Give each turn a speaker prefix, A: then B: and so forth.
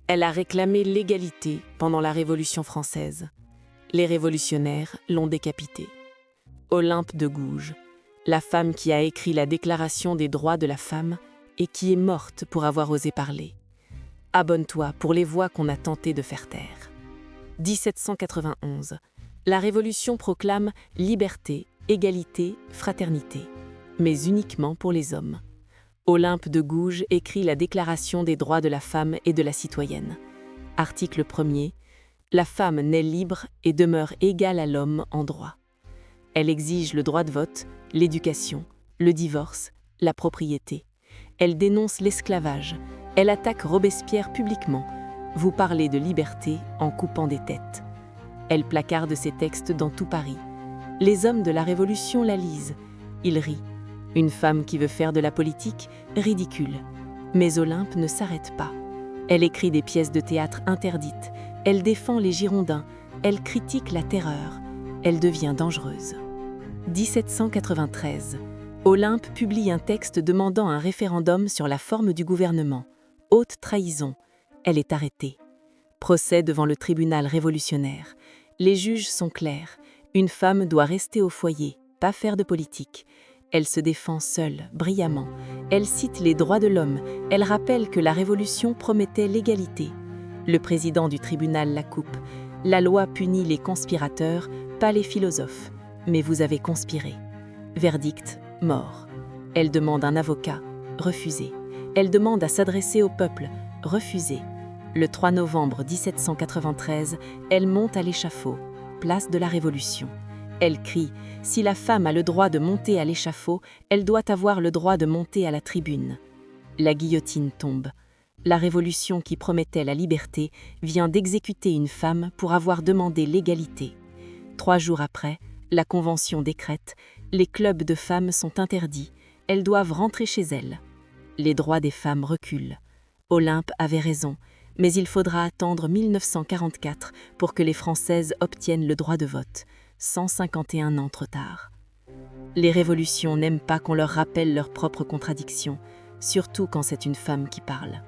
A: Elle a réclamé l'égalité pendant la Révolution française. Les révolutionnaires l'ont décapitée. Olympe de Gouges, la femme qui a écrit la Déclaration des droits de la femme et qui est morte pour avoir osé parler. Abonne-toi pour les voix qu'on a tenté de faire taire. 1791. La Révolution proclame liberté, égalité, fraternité, mais uniquement pour les hommes. Olympe de Gouges écrit la Déclaration des droits de la femme et de la citoyenne. Article 1er. La femme naît libre et demeure égale à l'homme en droit. Elle exige le droit de vote, l'éducation, le divorce, la propriété. Elle dénonce l'esclavage. Elle attaque Robespierre publiquement. Vous parlez de liberté en coupant des têtes. Elle placarde ses textes dans tout Paris. Les hommes de la Révolution la lisent. Ils rient. Une femme qui veut faire de la politique, ridicule. Mais Olympe ne s'arrête pas. Elle écrit des pièces de théâtre interdites. Elle défend les Girondins. Elle critique la terreur. Elle devient dangereuse. 1793. Olympe publie un texte demandant un référendum sur la forme du gouvernement. Haute trahison. Elle est arrêtée. Procès devant le tribunal révolutionnaire. Les juges sont clairs. Une femme doit rester au foyer, pas faire de politique. Elle se défend seule, brillamment. Elle cite les droits de l'homme. Elle rappelle que la Révolution promettait l'égalité. Le président du tribunal la coupe. La loi punit les conspirateurs, pas les philosophes. Mais vous avez conspiré. Verdict, mort. Elle demande un avocat, refusé. Elle demande à s'adresser au peuple, refusé. Le 3 novembre 1793, elle monte à l'échafaud, place de la Révolution. Elle crie « Si la femme a le droit de monter à l'échafaud, elle doit avoir le droit de monter à la tribune ». La guillotine tombe. La Révolution qui promettait la liberté vient d'exécuter une femme pour avoir demandé l'égalité. 3 jours après, la Convention décrète « Les clubs de femmes sont interdits, elles doivent rentrer chez elles ». Les droits des femmes reculent. Olympe avait raison, mais il faudra attendre 1944 pour que les Françaises obtiennent le droit de vote, 151 ans trop tard. Les révolutions n'aiment pas qu'on leur rappelle leurs propres contradictions, surtout quand c'est une femme qui parle.